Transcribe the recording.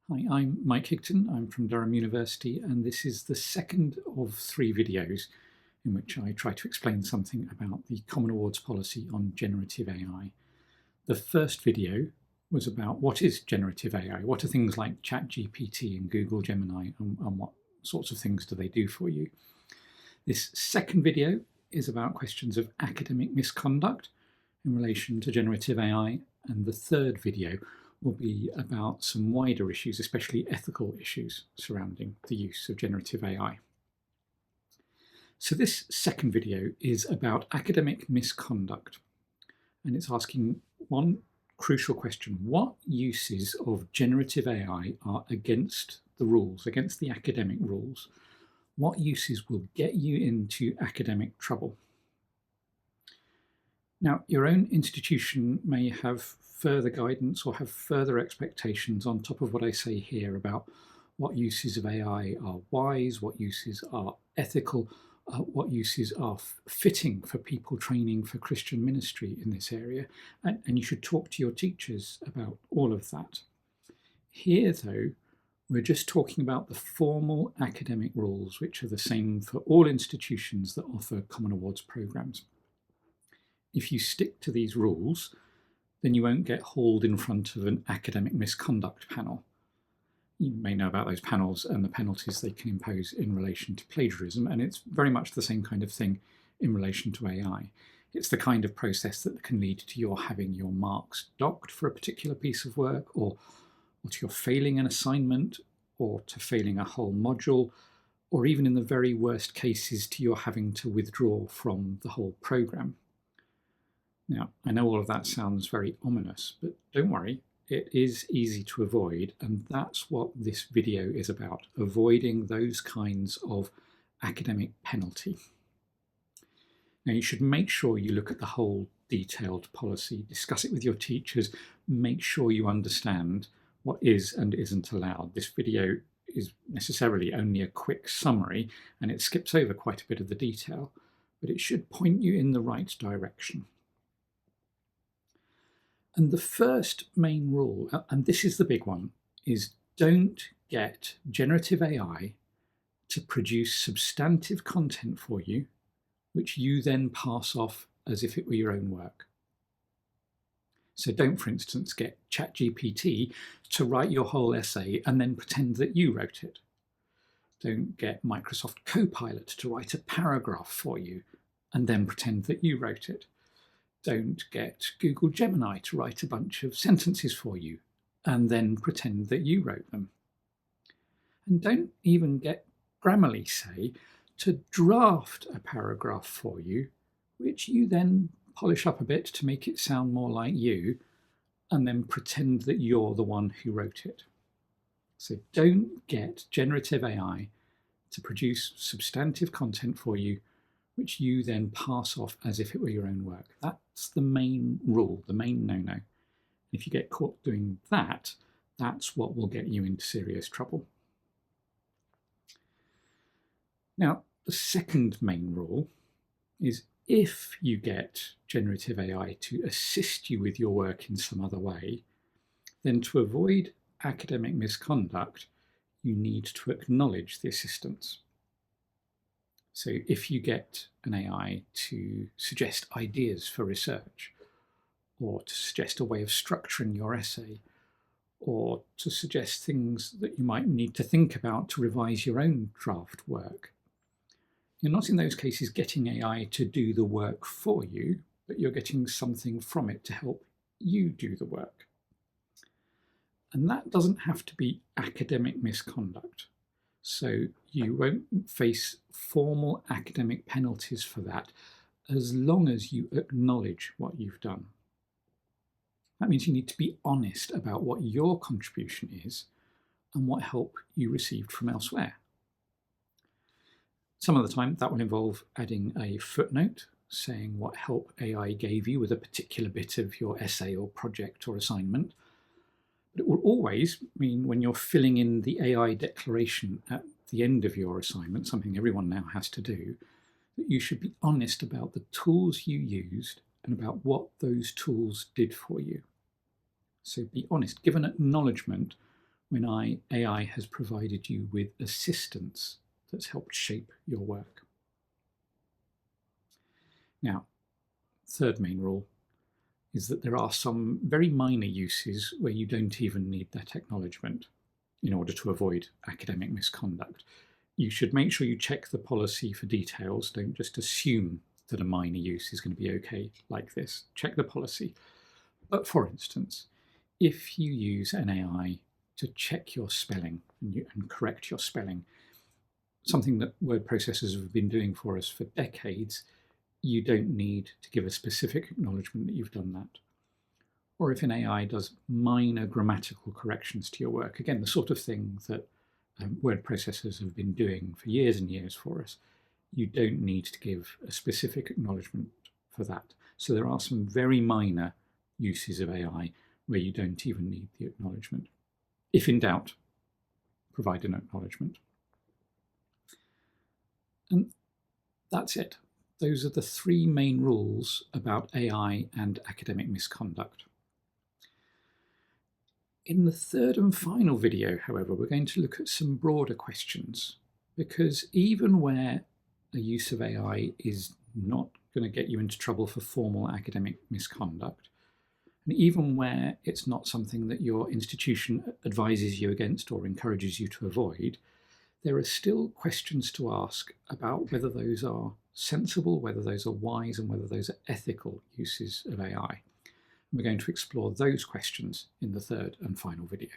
Hi, I'm Mike Higton. I'm from Durham University, and this is the second of 3 videos in which I try to explain something about the Common Awards policy on generative AI. The first video was about what is generative AI, what are things like ChatGPT and Google Gemini, and what sorts of things do they do for you. This second video is about questions of academic misconduct in relation to generative AI, and the third video will be about some wider issues, especially ethical issues surrounding the use of generative AI. So this second video is about academic misconduct, and it's asking one crucial question: what uses of generative AI are against the rules, against the academic rules? What uses will get you into academic trouble? Now, your own institution may have further guidance or have further expectations on top of what I say here about what uses of AI are wise, what uses are ethical, what uses are fitting for people training for Christian ministry in this area. And you should talk to your teachers about all of that. Here, though, we're just talking about the formal academic rules, which are the same for all institutions that offer Common Awards programs. If you stick to these rules, then you won't get hauled in front of an academic misconduct panel. You may know about those panels and the penalties they can impose in relation to plagiarism, and it's very much the same kind of thing in relation to AI. It's the kind of process that can lead to your having your marks docked for a particular piece of work, or to your failing an assignment, or to failing a whole module, or even in the very worst cases to your having to withdraw from the whole program. Now, I know all of that sounds very ominous, but don't worry, it is easy to avoid, and that's what this video is about, avoiding those kinds of academic penalty. Now, you should make sure you look at the whole detailed policy, discuss it with your teachers, make sure you understand what is and isn't allowed. This video is necessarily only a quick summary, and it skips over quite a bit of the detail, but it should point you in the right direction. And the first main rule, and this is the big one, is don't get generative AI to produce substantive content for you, which you then pass off as if it were your own work. So don't, for instance, get ChatGPT to write your whole essay and then pretend that you wrote it. Don't get Microsoft Copilot to write a paragraph for you and then pretend that you wrote it. Don't get Google Gemini to write a bunch of sentences for you and then pretend that you wrote them. And don't even get Grammarly, say, to draft a paragraph for you, which you then polish up a bit to make it sound more like you, and then pretend that you're the one who wrote it. So don't get generative AI to produce substantive content for you, which you then pass off as if it were your own work. That's the main rule, the main no-no. If you get caught doing that, that's what will get you into serious trouble. Now, the second main rule is if you get generative AI to assist you with your work in some other way, then to avoid academic misconduct, you need to acknowledge the assistance. So if you get an AI to suggest ideas for research, or to suggest a way of structuring your essay, or to suggest things that you might need to think about to revise your own draft work, you're not in those cases getting AI to do the work for you, but you're getting something from it to help you do the work. And that doesn't have to be academic misconduct. So you won't face formal academic penalties for that as long as you acknowledge what you've done. That means you need to be honest about what your contribution is and what help you received from elsewhere. Some of the time that will involve adding a footnote saying what help AI gave you with a particular bit of your essay or project or assignment. But it will always mean when you're filling in the AI declaration at the end of your assignment, something everyone now has to do, that you should be honest about the tools you used and about what those tools did for you. So be honest, give an acknowledgement when AI has provided you with assistance that's helped shape your work. Now, third main rule is that there are some very minor uses where you don't even need that acknowledgement in order to avoid academic misconduct. You should make sure you check the policy for details. Don't just assume that a minor use is going to be okay like this. Check the policy. But for instance, if you use an AI to check your spelling and correct your spelling, something that word processors have been doing for us for decades, you don't need to give a specific acknowledgement that you've done that. Or if an AI does minor grammatical corrections to your work, again, the sort of thing that word processors have been doing for years and years for us, you don't need to give a specific acknowledgement for that. So there are some very minor uses of AI where you don't even need the acknowledgement. If in doubt, provide an acknowledgement. And that's it. Those are the three main rules about AI and academic misconduct. In the third and final video, however, we're going to look at some broader questions, because even where a use of AI is not going to get you into trouble for formal academic misconduct, and even where it's not something that your institution advises you against or encourages you to avoid, there are still questions to ask about whether those are sensible, whether those are wise, and whether those are ethical uses of AI. We're going to explore those questions in the third and final video.